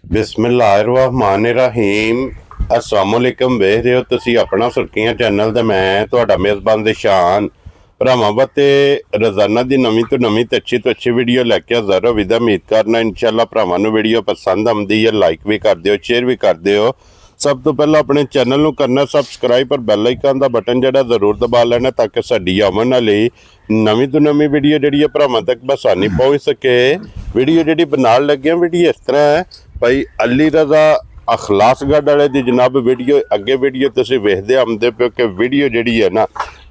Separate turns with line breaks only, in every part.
बिस्मिल्लाहिर्रहमानिर्रहीम अस्सलामुअलैकुम वेख रहे हो तुसी अपना सुर्खियां चैनल ते मैं तुहाडा मेज़बान दिशान भरावां वास्ते रोजाना दी नवीं तो अच्छी वीडियो लैके हाज़र हो। विदा उम्मीद करना इंशाअल्लाह भरावां नूं वीडियो पसंद आउंदी है, लाइक भी कर दिओ, शेयर भी कर दिओ। सब तो पहला अपने चैनल नूं करना सबसक्राइब और बैल आइकन दा बटन जिहड़ा जरूर दबा लेना ताकि साडी आउण वाली नवीं तो नवीं वीडियो जिहड़ी है भरावां तक बसानी पहुंच सके। वीडियो जिहड़ी बनाउण लगे वीडियो इस तरह है भाई अली रजा अखलासगढ़ वाले दी जनाब वीडियो अगे वीडियो तुसीं वेखदे आउंदे पिओ कि वीडियो जिहड़ी है ना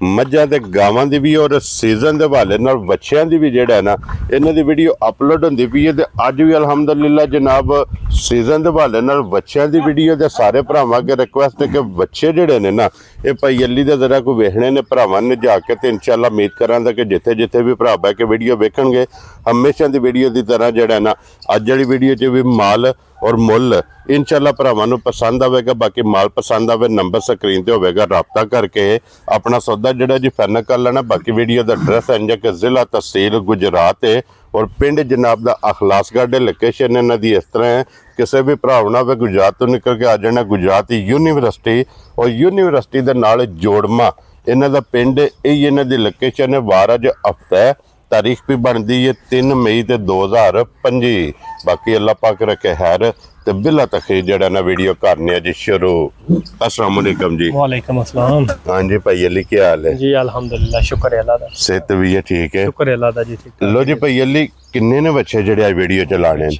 मझां ते गावां दी भी और सीजन दे हवाले नाल बच्चियां दी भी जिहड़ा है ना इन्हां दी वीडियो अपलोड हुंदी पई है। ते अज भी अलहमदुलिल्लाह जनाब सीजन दे हवाले नाल बच्चियां दी वीडियो दे सारे भरावां अगे रिक्वेस्ट है कि बच्चे जिहड़े ने ना ये भाई अली दे जरा कोई वेखने ने भरावां ने जाके ते इंशाअल्लाह उम्मीद करांगा कि जिथे जिथे भी भरा बह के वीडियो वेखणगे हमेशा दी वीडियो दी तरह जिहड़ा है ना अज वाली वीडियो च भी माल और मुल इंशाअल्लाह भरावां नूं पसंद आवेगा। बाकी माल पसंद आवे नंबर स्क्रीन ते होवेगा, राबता करके अपना सौदा जिहड़ा जी फाइनल कर लेना। बाकी वीडियो दा एड्रैस इंज कि जिला तहसील गुजरात है और पिंड जनाब दा अखलासगढ़ लोकेशन इन्हां दी इस तरह है। किसी भी भरा होना होवे गुजरात तो निकल के आ जाना गुजरात यूनीवर्सिटी और यूनीवर्सिटी दे नाल जोड़मा इन्हां दा पिंड यही इन्हां दी लोकेशन है। वार अज हफ्ता है, तारीख भी बनती है 3 मई 2025। बाकी अल्लाह पाक रखे खैर ते बिला तखीर जड़ा ना वीडियो करने जी शुरू। अस्सलाम वालेकुम जी।
वालेकुम अस्सलाम।
हाँ जी भाई अली क्या हाल है
जी अल्हम्दुलिल्लाह शुक्र है अल्लाह दा।
सेहत भी है ठीक है
शुक्र है अल्लाह दा जी ठीक।
लो जी भाई अली किन्ने ने बच्चे जड़े आज वीडियो चलाने हैं?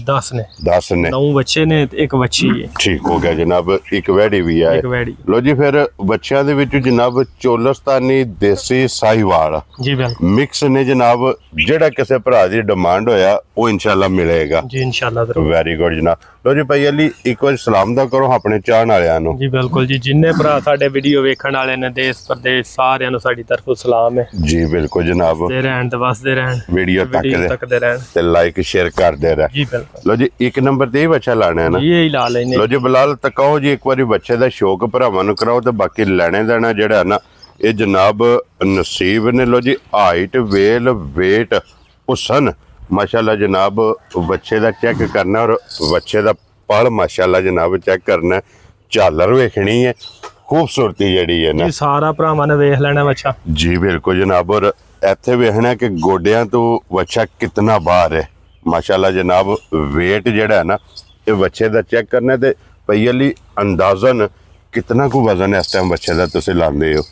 10 ने
10 ने
9 बच्चे ने ते एक बच्ची है।
ठीक हो गया जनाब, एक वैड़ी भी है।
एक वैड़ी।
लो जी फिर बच्चों दे विच जनाब चोलस्तानी देसी साहिवाल
जी बिल्कुल
मिक्स ने जनाब जेड़ा किसी भरा दी डिमांड होया वो इंशाल्लाह मिलेगा
जी इंशाल्लाह जरूर।
वेरी गुड जनाब। लो जी भाई अली एक बार सलाम दा करो अपने चाहण वालियां नूं।
जी बिल्कुल जी, जिन्ने भरा साडे वीडियो वेखण वाले ने देश प्रदेश सारियां नूं साडी तरफों सलाम है
जी बिल्कुल जनाब।
दे रहन ते वसदे रहन,
वीडियो
तकदे रहन
ते लाइक शेयर करदे रह।
जी बिल्कुल।
लो जी एक नंबर ते ही बच्चा लाना है ना?
ये ही ला लेने।
लो जी बिलाल तकाओ जी एक बारी बच्चे दा शौक भरावां नूं कराओ ते बाकी लेने देना जेड़ा ना ये जनाब नसीब ने। लो जी हाइट वेल वेट हुसन माशाल्लाह जनाब बच्चे दा चेक करना और बच्चे दा पल माशाल्लाह जनाब चेक करना, झालर वेखनी है, खूबसूरती जड़ी है ना
सारा भरावां ने वेख लेना बच्चा। जी
बिल्कुल जनाब। और इत्थे वेखना कि गोडियां तो बच्चा कितना बाहर है माशाल्लाह जनाब। वेट जेड़ा है ना ये बच्चे दा चेक करना ते भई अली अंदाजन कितना को वजन है इस टाइम बच्चे दा तुसीं लांदे हो?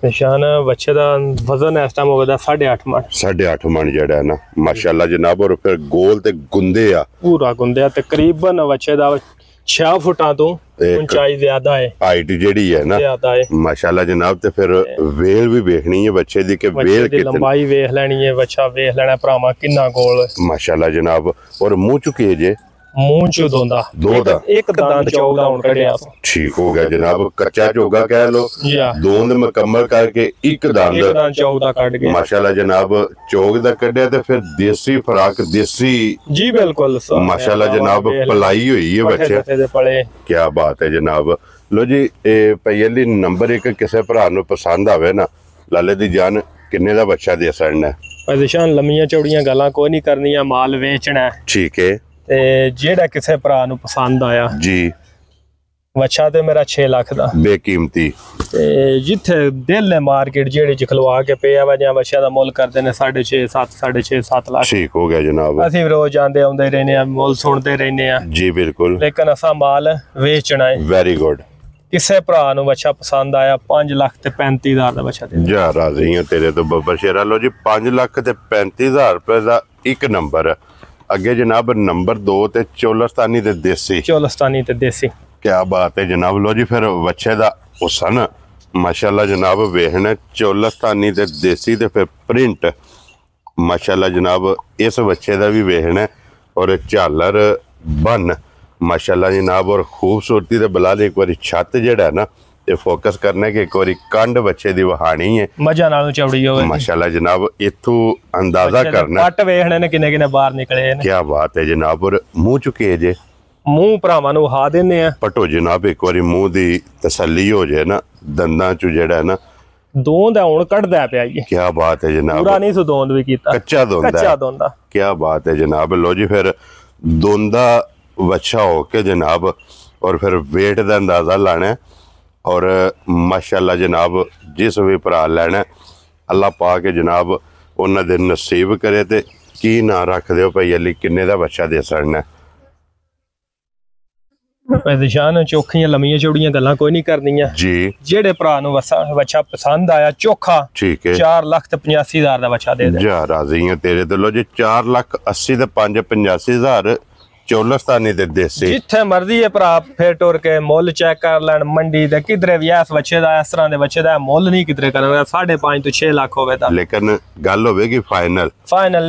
निशान बच्चे दा वजन इस टाइम होगा 8.5 मन।
8.5 मन जेड़ा है ना माशाल्लाह जनाब। और फिर गोल ते गुंदे आ
पूरा गुंदे तकरीबन बच्चे दा 6 फुटां तो ऊंचाई ज्यादा है,
हाइट जेड़ी है ना
ज्यादा है
माशाल्लाह जनाब। ते फिर वेल भी देखनी है बच्चे दी कि वेल कितनी
लंबाई वेख लेनी है, बच्चा वेख लेना भरावां किन्ना गोल
माशाल्लाह जनाब। और मुंह चुके जे
मुंह चो दोंदा एक दांत चौगा हुन कढ़िया। ठीक
हो गया जनाब, कच्चा चोगा कह लो, दोंद मुकम्मल करके एक दांत
चौगा कट गया
माशाल्लाह जनाब। चौक दा कढ़िया ते फिर देसी फराक देसी
जी बिल्कुल
माशाल्लाह जनाब पलाई हुई है बच्चे, क्या बात है जनाब। लो जी भाई अली नंबर 1 किसी भरा नूं पसंद आवे ना लाले दी जान किन्ने दा बच्चा दे सकना है?
परेशान लम्मियां चौड़ियां गल्लां कोई नहीं करनियां, माल वेचना है।
ठीक है
ते जेड़ा किसे भरा नूं पसंद आया जी बच्चा ते मेरा 6 लाख दा
बेकीमती
ते जिथे दिल है मार्केट जेड़ी च खलवा के पिया वा जां बच्चा दा मुल करदे ने 6.5 7 लाख।
ठीक हो गया जनाब।
असीं रोज जांदे आउंदे रहने आ, मुल सुनते रहने आ जी बिल्कुल, लेकिन असा माल वेचना है।
Very good.
किसे भरा नूं बच्चा पसंद आया 5 लाख ते 35,000 दा बच्चा दे जा
राजी हां तेरे तो बब्बर शेरा। लो जी 5 लाख ते 35,000 रुपए दा एक नंबर अगे जनाब। नंबर 2 ते चोलस्तानी ते देसी क्या बात है जनाब। लो जी फिर बच्चे दा हुसन माशाल्लाह जनाब वेखना चोलस्तानी ते देसी ते फिर प्रिंट माशाल्लाह जनाब इस बच्चे दा भी वेखना और झालर बन माशाल्लाह जनाब। और खूबसूरती ते बिलाल एक बारी छत जेड़ा है ना ये फोकस करना कि एक बारी कंड बच्चे दी वहानी है
मजा नालों चौड़ी होवे
माशाल्लाह जनाब। इथू अंदाजा करना
पट वेखने ने किने बाहर निकले ने, क्या
बात है जनाब। और मुंह चुके जे
मुंह भरावां नूं हा देने आ
पटो जनाब एक बारी मुंह दी तसल्ली हो जाए ना दंदां चो जेड़ा है ना
दोंद हुण कढ़दा पिया है।
क्या बात है जनाब,
पूरा नहीं सो दोंद भी कीता,
कच्चा दोंदा,
कच्चा दोंदा।
क्या बात है जनाब। लो जी फिर दोंदा वच्छा होके जनाब और फिर वेट का अंदाज़ा लाना है और माशाल्लाह जनाब जिस भी भरा लैना अल्लाह पा के जनाब उन्होंने दिन नसीब करे तो की ना रख दो भाई अली किन्ने का बच्चा दे सकना
निशान चोखियां लम्मियां चौड़ियां गल्लां कोई नहीं करनियां
जी
जेड़े भरा नु बच्चा पसंद आया चोखा
ठीक है
4,85,000 का बच्चा दे दे
जा राजी है तेरे तो लो जी 4,80,000 ते 5,85,000 चौलस्तानी दे देसी
जिथे मर्जी है भरा फिर टुर के मुल चेक कर लैन मंडी दे किधरे भी इस बच्चे दा इस तरह दे बच्चे दा मुल नहीं किधरे करना 5.5 तो 6 लाख होवे ता
लेकिन गल होवेगी फाइनल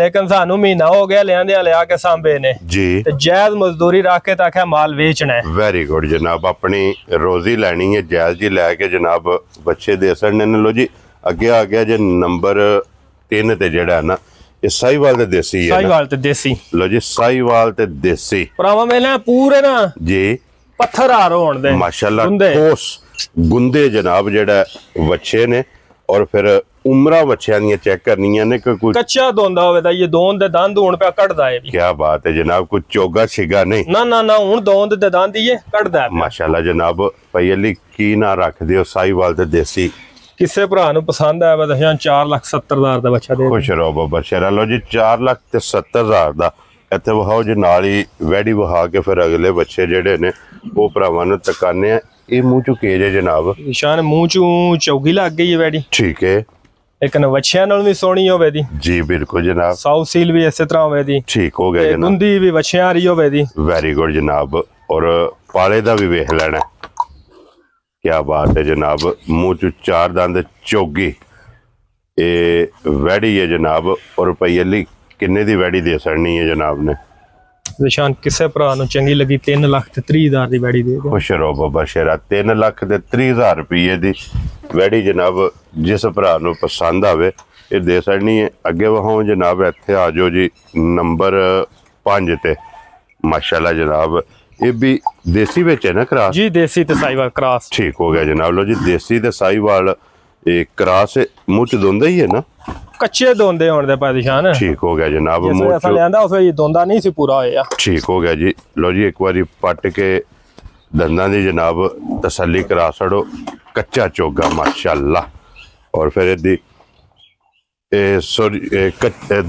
लेकिन सानू महीना हो गया लेंदे लिया के सांबे ने
जी
ते जायज मजदूरी रख के ताके माल बेचना है
वेरी गुड जनाब अपनी रोजी लैनी है जायज जी लैके जनाब बच्चे दे सकने ने लो जी अगे आ गया जे नंबर 3 ते जेड़ा है ना ये साहिवाल ते देसी है
साहिवाल ते देसी
लो जी साहिवाल ते देसी
भरावा मेले पूरे ना
जी
पत्थर हार होण दे
माशाल्लाह ठोस गुंदे जनाब जेड़ा बच्चे ने और फिर उम्रा बच्चियां दी चेक करनियां ने कोई
कच्चा दोंदा होवे दा ये दोंद दे दंद हुण पे कटदा है
क्या बात है जनाब कुछ चोगा छिगा नहीं
ना ना ना हुण दोंद दे दंद ये कटदा है
माशाल्लाह जनाब भाई अली की ना रख दियो साहिवाल ते देसी
किसे भरा नु पसंद आया वा दसियां 4,70,000 दा बच्चा दे
खुश रहो बाबा शेरा लो जी 4,70,000 दा इत्थे वहाओ जी नाल ही वैडी वहा के फिर अगले बच्चे जेडे ने वो भरावां नु तकाने ये मुंह चू केज है जनाब
निशान मुंह चू चौगी लग गई है वैडी
ठीक है
लेकिन बच्चियां नाल भी सोहनी होवे दी
जी बिल्कुल जनाब
साउथ सील भी इस तरह होवे दी
ठीक हो गया जनाब
गुंदी भी बच्चियां आ रही होवे दी
वेरी गुड जनाब और पाले दा भी वेख लेना क्या बात है जनाब मुंह चू 4 दंद चौगी ये वैडी है जनाब और भाई अली किन्ने दी वैडी दे सकनी है जनाब ने
निशान किसे भरा नु चंगी लगी 3,30,000 दी वैडी दे दे
खुश रहो बाबा शेरा 3,30,000 रुपये दी वैडी जनाब जिस भरा नु पसंद आवे ये दे सकनी है अगे वहां जनाब इत्थे आ जाओ जी नंबर 5 ते माशाल्लाह जनाब ये भी देसी बेच है ना क्रॉस
जी देसी ते साहिवाल क्रॉस
ठीक हो गया जनाब लो जी देसी ते साहिवाल एक क्रॉस मुंह च दोंदा ही है ना
कच्चे दोंदे होण दे पादिशान
ठीक हो गया जनाब
मुंह च लेंदा उस ये दोंदा नहीं सी पूरा होया
ठीक हो गया जी लो जी एक बारी पट के दंदां दी जनाब तसल्ली करा छड़ो कच्चा चोगा माशाल्लाह और फिर इदी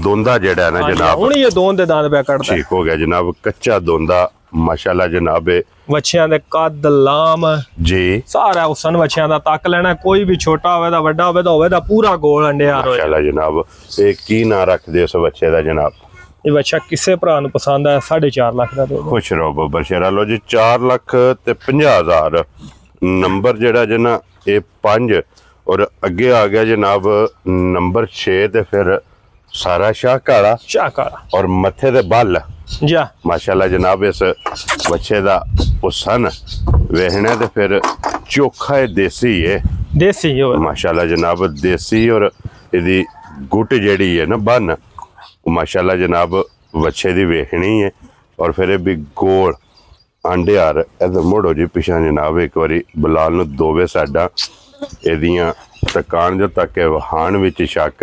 दोंदा जेड़ा है ना जनाब
हुण ये दोंद दे दांद पे कटदा
ठीक हो गया जनाब कच्चा दोंदा माशाल्लाह जनाब
बच्चियां दे कद लाम
जी
सारा हुसन बच्चियां दा तक लेना कोई भी छोटा होवे दा बड़ा होवे दा पूरा गोल अंडे हार होए
माशाल्लाह जनाब ये की ना रख दे उस बच्चे दा जनाब
ये बच्चा किसे भरा नु पसंद आया 4.5 लाख दा दे
खुश रहो बब्बर शेरा लो जी 4,50,000 नंबर जेड़ा जना ये 5 और अगे आ गया जनाब नंबर 6 ते फिर सारा शाह काला और मथे दे बल
जा
माशाल्लाह जनाब इस बच्चे दा हुसन वेखने ते फिर चोखा है देसी हो माशाल्लाह जनाब देसी और इदी गुट जेड़ी है ना बन माशाल्लाह जनाब बच्चे दी वेखनी है और फिर भी गोल आंडे हार इधर मोड़ो जी पिछा जनाब एक बारी बिलाल नु दोवे साइडा एदियां तकान जो तक वहान विच शक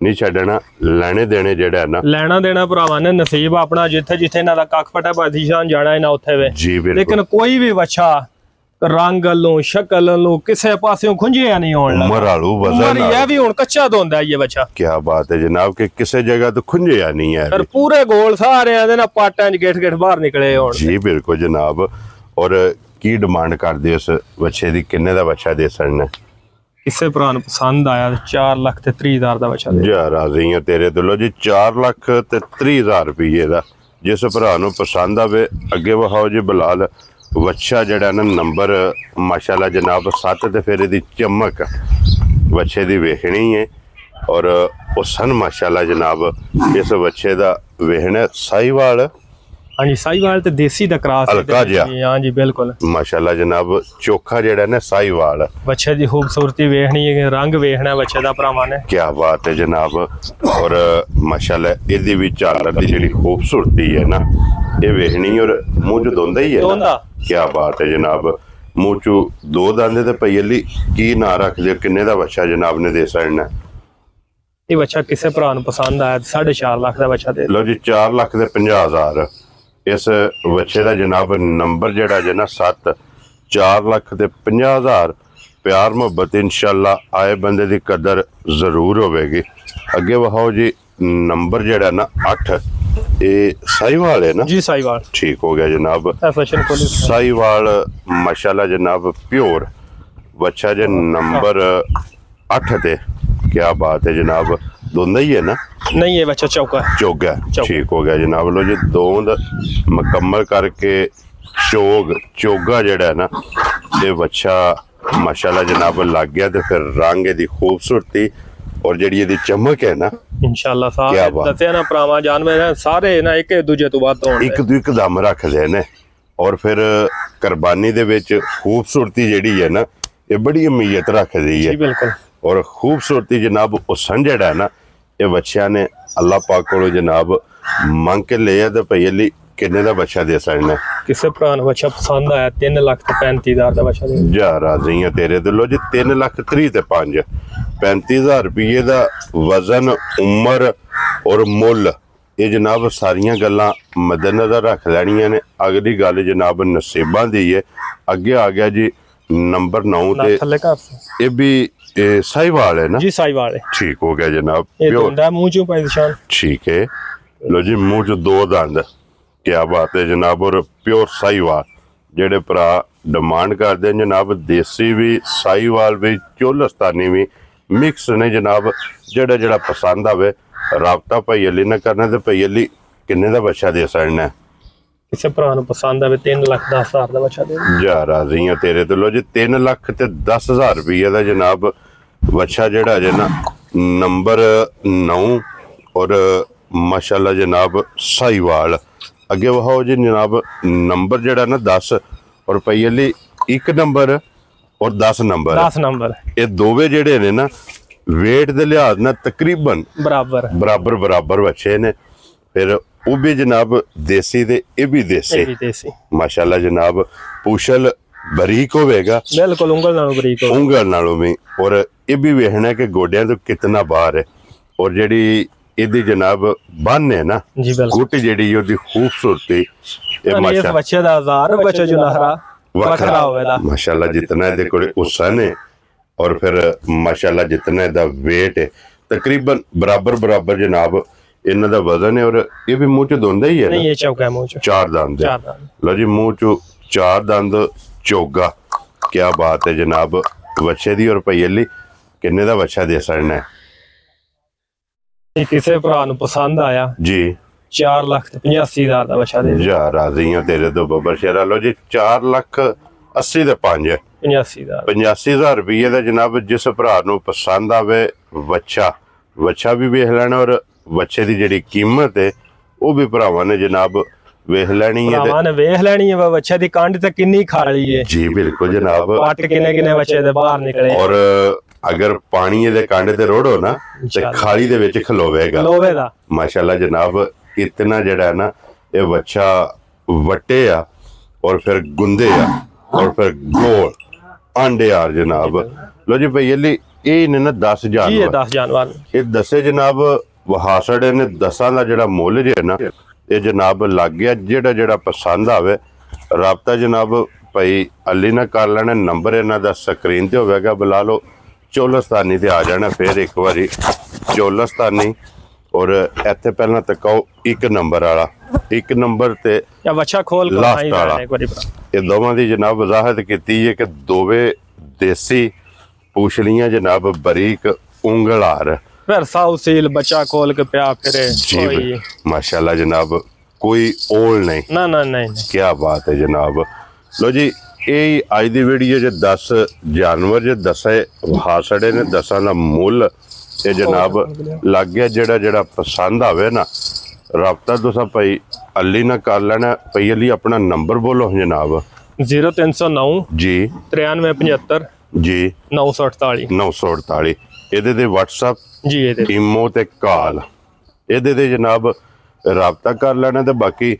नहीं छड़ना लेने देने जेड़ा है ना
लेना देना भरावां ने नसीब अपना जिथे जिथे इन्हां दा कख फटा पादिशान जाना इन्हां उत्थे वे
जी बिल्कुल
लेकिन कोई भी बच्चा रंग लो शक्ल लो किसे पासों खुंजिया नहीं होण लगा
मरालू वजन
ये भी हुण कच्चा दोंदा ये बच्चा
क्या बात है जनाब के किसे जगह तो खुंजिया नहीं है
और पूरे गोल सारे आंदे ना पाटां च गेठ बाहर निकले होण
जी बिल्कुल जनाब और की डिमांड कर दे उस बच्चे दी किन्ने दा बच्चा दे सकना
किसे भरा नु पसंद आया 4,30,000 दा बच्चा दे
जा राजी है तेरे दिलो जी 4,30,000 रुपये दा जिस भरा नु पसंद आवे अगे वहाओ जी बिलाल बच्चा जड़ा ना नंबर माशाल्लाह जनाब 7 ते फिर दी चमक बच्चे दी वेखनी है और हुसन माशाल्लाह जनाब इस बच्चे दा वेखना साहिवाल
हाँ जी साहिवाल ते देसी दा क्रॉस
हल्का जिहा
हाँ जी बिल्कुल
माशाल्लाह जनाब चोखा जेड़ा ना साहिवाल
बच्चे दी खूबसूरती वेखनी है रंग वेखना बच्चे दा भरावां ने
क्या बात है जनाब और माशाल्लाह इदी भी झालर दी जेड़ी खूबसूरती है ना ये वेखनी और मुंह च दोंदा ही है ना क्या बात है जनाब मुंह चू 2 दांदे ते पई अली की ना रख दे किन्ने दा बच्चा जनाब ने दे सकना
ये बच्चा किसे भरा नु पसंद आया 4.5 लाख दा बच्चा दे
लो जी 4,50,000 इस बच्चे का जनाब नंबर जड़ा जे ना 7,04,50,000 प्यार मुहब्बत इंशाअल्लाह आए बंदे की कदर जरूर होगी। अगे वहाओ जी नंबर जड़ा ना 8 ये साहिवाल है ना
जी साहिवाल
ठीक हो गया जनाब साहिवाल माशाल्लाह जनाब प्योर बच्चा जे नंबर 8 ते क्या बात है जनाब दोंदा ही है ना
नहीं ये बच्चा चौका
ठीक हो गया जनाब। लो जी दोंद मुकम्मल करके चोगा जड़ा है ना ये बच्चा माशाल्लाह जनाब लग गया तो फिर रंग दी खूबसूरती और जड़ी दी चमक है ना
इंशाअल्लाह सारे दसे ना भरावां जानवर सारे ना एक दूजे तो बाद
एक दम रख दे और फिर कुर्बानी दे विच खूबसूरती जड़ी है ना ये बड़ी अहमियत रख दी है
बिल्कुल। और
खूबसूरती जनाब हुसन जड़ा है ना ये बच्चा ने अल्लाह पाक को जनाब मंग के लिया तो भाई अली किन्ने दा बच्चा दे सकना
किसे भरा नूं बच्चा पसंद आया 3,35,000 दा बच्चा दे
जा राजी है तेरे ते। लो जी 3,30,000 ते 5 35,000 रुपये दा वजन उम्र और मुल ये जनाब सारियां गल्लां मद्देनजर रख लैनियां ने। अगली गल जनाब नसीबां दी है। अगे आ गया जी नंबर 9 ते ये भी साहिवाल है ना जी साहिवाल है ठीक हो गया जनाब
मुंह चों पाई निशान
ठीक है। लो जी मुंह च 2 दंद क्या बात है जनाब और प्योर साहिवाल जेडे भरा डिमांड करते हैं जनाब देसी भी साहिवाल भी चोलस्तानी भी मिक्स ने जनाब जेड़ा जेड़ा पसंद आवे राबता भाई अली ना करना तो भाई अली किन्ने दा बच्चा दे सकना है
किसे भरा नूं पसंद आवे 3,10,000 दा बच्चा दे
जा राजी है तेरे तो। लो जी 3,10,000 रुपये दा जनाब बच्चा जड़ा जे ना नंबर 9 और माशाल्लाह जनाब साहिवाल। अगे वहाओ जी जनाब नंबर जड़ा ना 10 और भाई अली 1 नंबर और 10 नंबर ये दोवे जेड़े ने ना वेट दे लिहाज ना तकरीबन बराबर बच्चे ने। फिर वो भी जनाब देसी दे ये भी देसी माशाल्लाह जनाब पूछल बरीक होगा
बिल्कुल
उंगल नालों भी। और ये भी वेखना कि गोडियां तो कितना बाहर है और जेड़ी इहदी जनाब बन है ना गुट जेड़ी ओदी खूबसूरती माशाल्लाह जितना इहदे कोल हुसन है और फिर माशाल्लाह जितना इहदा वेट है तकरीबन बराबर जनाब इन्हां दा वजन है। और ये भी मुंह च दोंदा ही है
नहीं ये चौका है मुंह च
4 दंद लो जी मुंह च 4 दंद चोगा क्या बात है जनाब बच्चे दी। और भाई अली किन्ने दा बच्चा दे सकना है
किसे भरा नूं पसंद आया
जी
4,85,000 दा बच्चा दे
जा राजी है तेरे तो बबर शेरा। लो जी 4,80,000 ते 5 85,000 रुपये दा जनाब जिस भरा नूं पसंद आवे बच्चा भी वेख लेना और बच्चे दी जेड़ी कीमत है वो भी भरावां ने जनाब वेख लैनी
है बच्चे दी कांड ते किन्नी खाली है
जी बिल्कुल जनाब
पट किन्ने बच्चे दे बाहर निकले
और अगर पानी दे कांडे ते रोड़ो ना ते खाली दे विच खलोवेगा माशाल्लाह जनाब इतना जड़ा है ना ये बच्चा वट्टे आ और फिर गुंदे आ और फिर गोल आंडे आ जनाब। लो जी भाई अली ये ने ना 10 जानवर ये 10 जनाब वहासड़े ने 10 का जड़ा मुल जे ना ये जनाब लग गया जेड़ा पसंद आवे राबता जनाब भाई अली ना कर लेना नंबर इन्हां दा स्क्रीन ते होवेगा बुला लो चोलस्तानी ते आ जाना फिर एक बारी चोलस्तानी और इत्थे पहला तकाओ 1 नंबर वाला 1 नंबर ते
बच्चा खोल
लास्ट वाला ये दोवां दी जनाब वजाहत कीती है कि दोवे देसी पूछलियां जनाब बरीक उंगलार
फिर साउसील बच्चा खोल के प्या फिरे
माशाल्लाह जनाब कोई ओल नहीं
नहीं
क्या बात है जनाब। लो जी यही अज दी वीडियो जो 10 जानवर जो 10 हासड़े ने 10 का मुल ये जनाब लग गया जेड़ा पसंद आवे ना राबता तुसा भाई अली ना कर लेना। भाई अली अपना नंबर बोलो जनाब
0309
जी
9375
जी
948
ਇਹਦੇ WhatsApp
जी
इमो ते कॉल ਇਹਦੇ जनाब राबता कर लेना। तो बाकी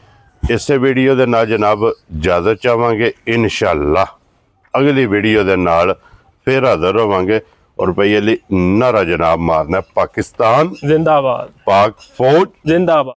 इसे वीडियो दे नाल जनाब इजाजत चाहांगे इंशाअल्लाह अगली वीडियो दे नाल फिर हाजिर होवांगे। और भाई अली नारा जनाब मारना पाकिस्तान
जिंदाबाद
पाक फौज
जिंदाबाद।